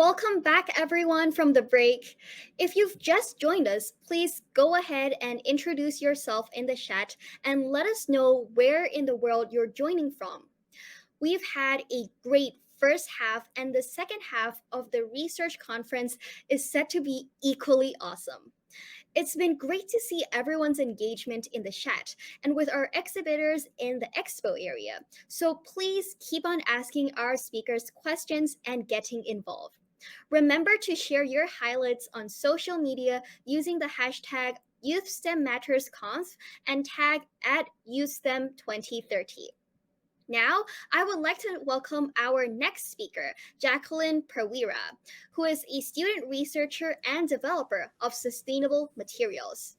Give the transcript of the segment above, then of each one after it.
Welcome back, everyone, from the break. If you've just joined us, please go ahead and introduce yourself in the chat and let us know where in the world you're joining from. We've had a great first half, and the second half of the research conference is set to be equally awesome. It's been great to see everyone's engagement in the chat and with our exhibitors in the expo area. So please keep on asking our speakers questions and getting involved. Remember to share your highlights on social media using the hashtag YouthSTEMMattersConf and tag at YouthSTEM2030. Now, I would like to welcome our next speaker, Jacqueline Prawira, who is a student researcher and developer of sustainable materials.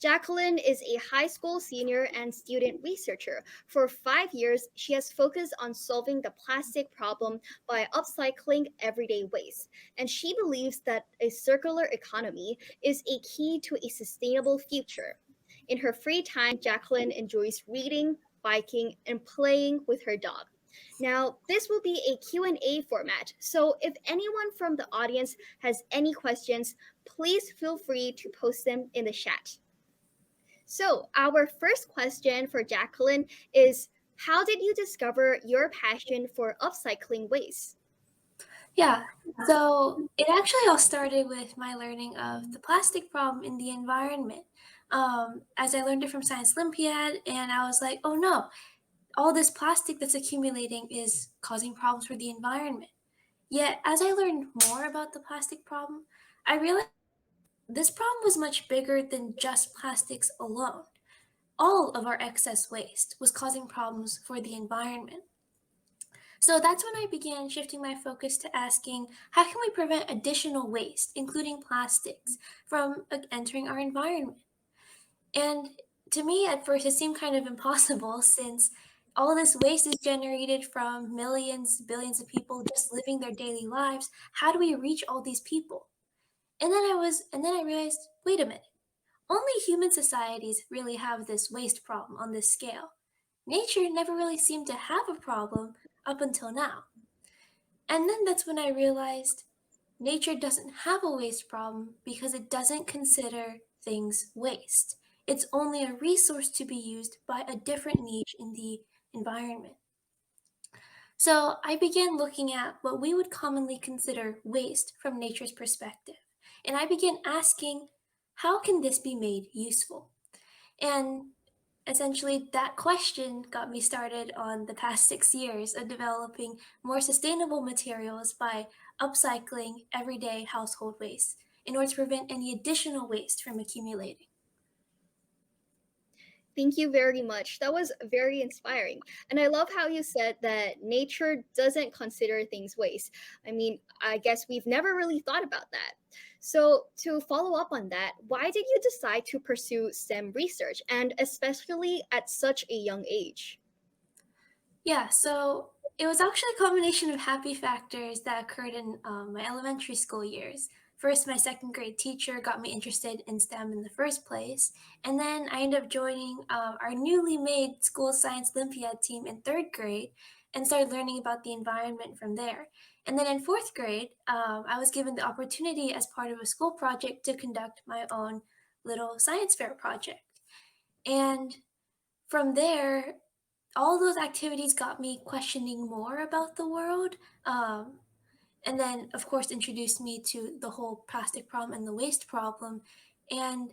Jacqueline is a high school senior and student researcher. For 5 years, she has focused on solving the plastic problem by upcycling everyday waste. And she believes that a circular economy is a key to a sustainable future. In her free time, Jacqueline enjoys reading, biking, and playing with her dog. Now, this will be a Q&A format, so if anyone from the audience has any questions, please feel free to post them in the chat. So, our first question for Jacqueline is, how did you discover your passion for upcycling waste? Yeah, so it actually all started with my learning of the plastic problem in the environment. As I learned it from Science Olympiad, and I was like, oh no, all this plastic that's accumulating is causing problems for the environment. Yet, as I learned more about the plastic problem, I realized this problem was much bigger than just plastics alone. All of our excess waste was causing problems for the environment. So that's when I began shifting my focus to asking, how can we prevent additional waste, including plastics, from entering our environment? And to me, at first, it seemed kind of impossible since all this waste is generated from millions, billions of people just living their daily lives. How do we reach all these people? And then I realized, wait a minute. Only human societies really have this waste problem on this scale. Nature never really seemed to have a problem up until now. And then that's when I realized nature doesn't have a waste problem because it doesn't consider things waste. It's only a resource to be used by a different niche in the environment. So I began looking at what we would commonly consider waste from nature's perspective. And I began asking, how can this be made useful? And essentially, that question got me started on the past 6 years of developing more sustainable materials by upcycling everyday household waste in order to prevent any additional waste from accumulating. Thank you very much. That was very inspiring. And I love how you said that nature doesn't consider things waste. I mean, I guess we've never really thought about that. So, to follow up on that, why did you decide to pursue STEM research and especially at such a young age? Yeah, so it was actually a combination of happy factors that occurred in my elementary school years. First, my second grade teacher got me interested in STEM in the first place, and then I ended up joining our newly made school science Olympiad team in third grade and started learning about the environment from there. And then in fourth grade, I was given the opportunity as part of a school project to conduct my own little science fair project. And from there, all those activities got me questioning more about the world. And then, of course, introduced me to the whole plastic problem and the waste problem. And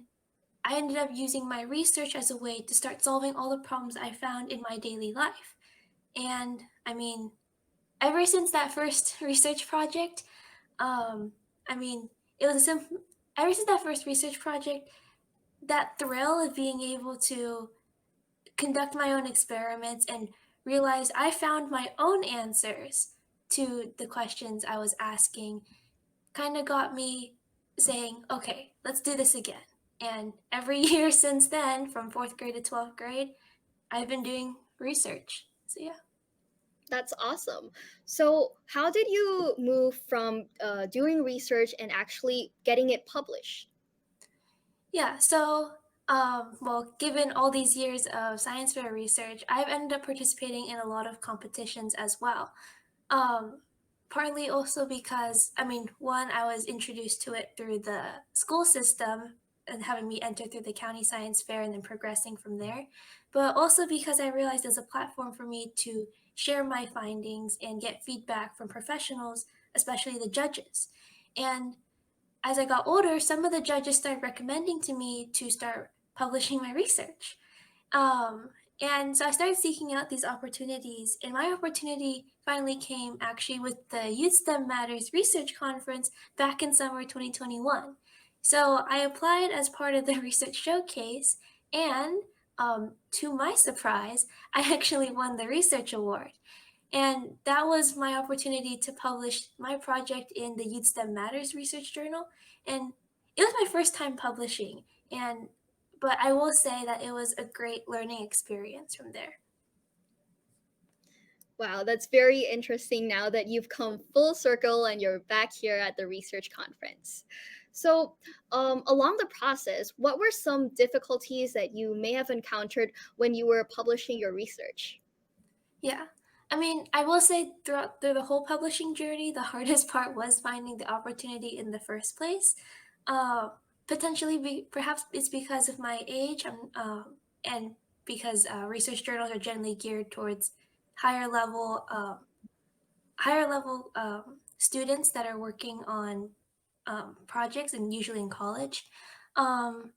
I ended up using my research as a way to start solving all the problems I found in my daily life. And I mean, ever since that first research project, I mean, it was a simple, ever since that first research project, that thrill of being able to conduct my own experiments and realized I found my own answers to the questions I was asking kind of got me saying, okay, let's do this again. And every year since then, from fourth grade to 12th grade, I've been doing research. So, yeah. That's awesome. So, how did you move from doing research and actually getting it published? Yeah, so, well, given all these years of science fair research, I've ended up participating in a lot of competitions as well. Um, Partly also because, I mean, one, I was introduced to it through the school system and having me enter through the county science fair and then progressing from there. But also because I realized there's a platform for me to share my findings and get feedback from professionals, especially the judges. And as I got older, some of the judges started recommending to me to start publishing my research. Um, and so I started seeking out these opportunities, and my opportunity finally came actually with the Youth STEM Matters Research Conference back in summer 2021. So I applied as part of the research showcase, and to my surprise, I actually won the research award. And that was my opportunity to publish my project in the Youth STEM Matters Research Journal. And it was my first time publishing. And but I will say that it was a great learning experience from there. Wow, that's very interesting now that you've come full circle and you're back here at the research conference. So, along the process, what were some difficulties that you may have encountered when you were publishing your research? Yeah. I mean, I will say through the whole publishing journey, the hardest part was finding the opportunity in the first place. Uh, Perhaps it's because of my age, and because research journals are generally geared towards higher level, um, students that are working on projects and usually in college. Um,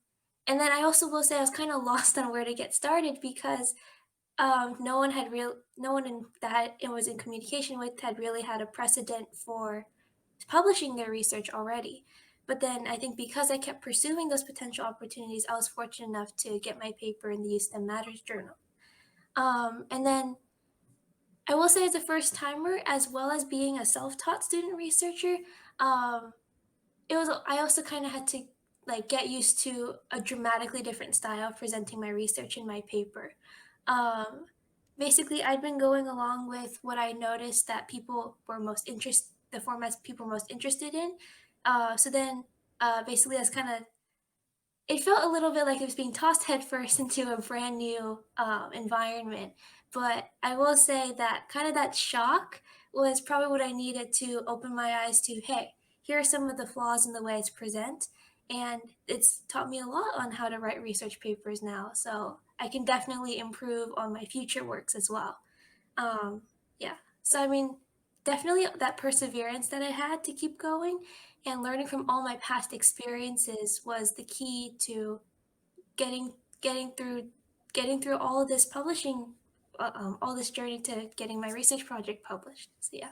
and then I also will say I was kind of lost on where to get started because no one that it was in communication with had really had a precedent for publishing their research already. But then I think because I kept pursuing those potential opportunities, I was fortunate enough to get my paper in the Youth STEM Matters journal. And then I will say, as a first timer, as well as being a self taught student researcher, um, it was I also kind of had to like get used to a dramatically different style of presenting my research in my paper. Um, Basically, I'd been going along with what I noticed that the formats people were most interested in. Basically, I was kind of it felt a little bit like it was being tossed headfirst into a brand new environment. But I will say that kind of that shock was probably what I needed to open my eyes to, hey, here are some of the flaws in the way it's present. And it's taught me a lot on how to write research papers now. So I can definitely improve on my future works as well. Um, yeah. So, I mean, definitely that perseverance that I had to keep going and learning from all my past experiences was the key to getting through all of this publishing, all this journey to getting my research project published. So, yeah.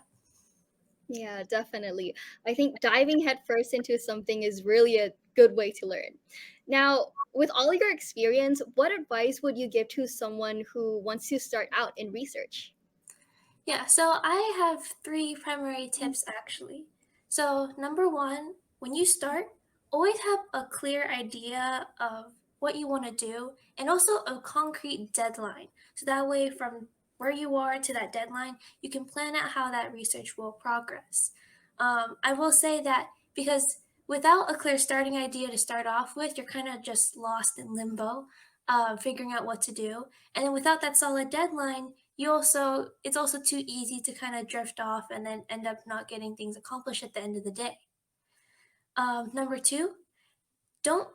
Yeah, definitely. I think diving headfirst into something is really a good way to learn. Now, with all your experience, what advice would you give to someone who wants to start out in research? Yeah, so I have three primary tips actually. So, number one, when you start, always have a clear idea of what you want to do and also a concrete deadline. So that way, from where you are to that deadline, you can plan out how that research will progress. I will say that because without a clear starting idea to start off with, you're kind of just lost in limbo, figuring out what to do. And then without that solid deadline, it's also too easy to kind of drift off and then end up not getting things accomplished at the end of the day. Number two, don't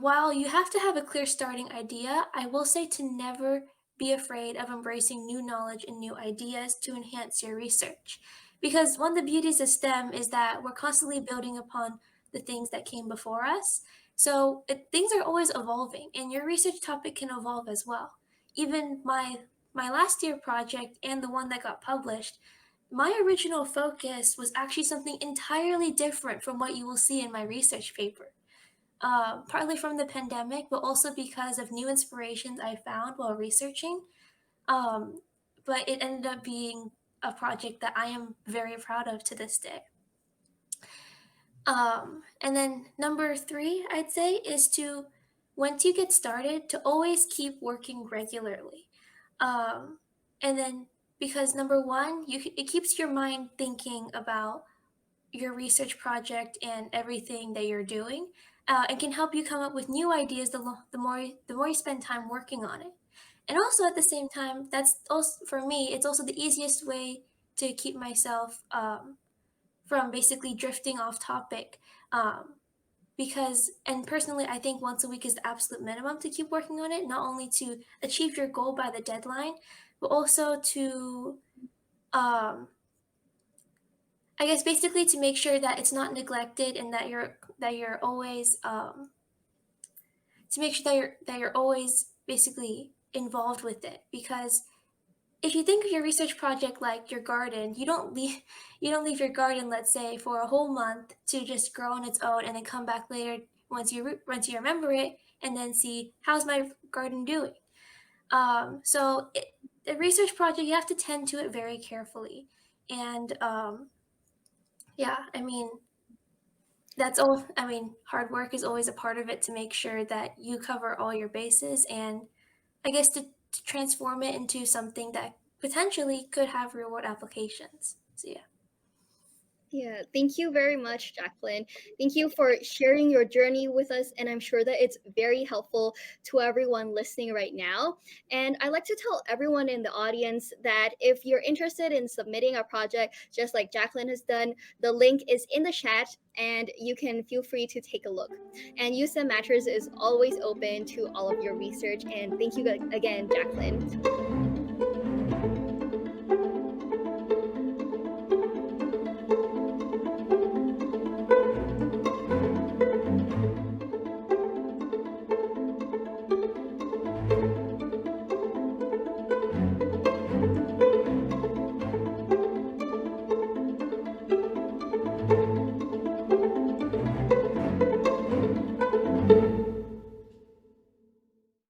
while you have to have a clear starting idea, I will say to never be afraid of embracing new knowledge and new ideas to enhance your research, because one of the beauties of STEM is that we're constantly building upon the things that came before us. So things are always evolving and your research topic can evolve as well. Even my last year project and the one that got published, my original focus was actually something entirely different from what you will see in my research paper, partly from the pandemic, but also because of new inspirations I found while researching. Um, but it ended up being a project that I am very proud of to this day. And then number three, I'd say, is to, once you get started, to always keep working regularly. Um, and then because number one, it keeps your mind thinking about your research project and everything that you're doing, and can help you come up with new ideas the more you spend time working on it. And also at the same time, that's also for me, it's also the easiest way to keep myself from basically drifting off topic. Um, because, and personally, I think once a week is the absolute minimum to keep working on it, not only to achieve your goal by the deadline, but also to, um, I guess, basically to make sure that it's not neglected and that you're always to make sure that you're always basically involved with it. Because if you think of your research project like your garden, you don't leave your garden, let's say, for a whole month to just grow on its own, and then come back later once you remember it, and then see how's my garden doing. The research project, you have to tend to it very carefully, and yeah, I mean, that's all. I mean, hard work is always a part of it to make sure that you cover all your bases, and I guess to transform it into something that potentially could have real world applications. So yeah. Yeah, thank you very much, Jacqueline. Thank you for sharing your journey with us, and I'm sure that it's very helpful to everyone listening right now. And I like to tell everyone in the audience that if you're interested in submitting a project, just like Jacqueline has done, the link is in the chat, and you can feel free to take a look. And USM Matters is always open to all of your research. And thank you again, Jacqueline.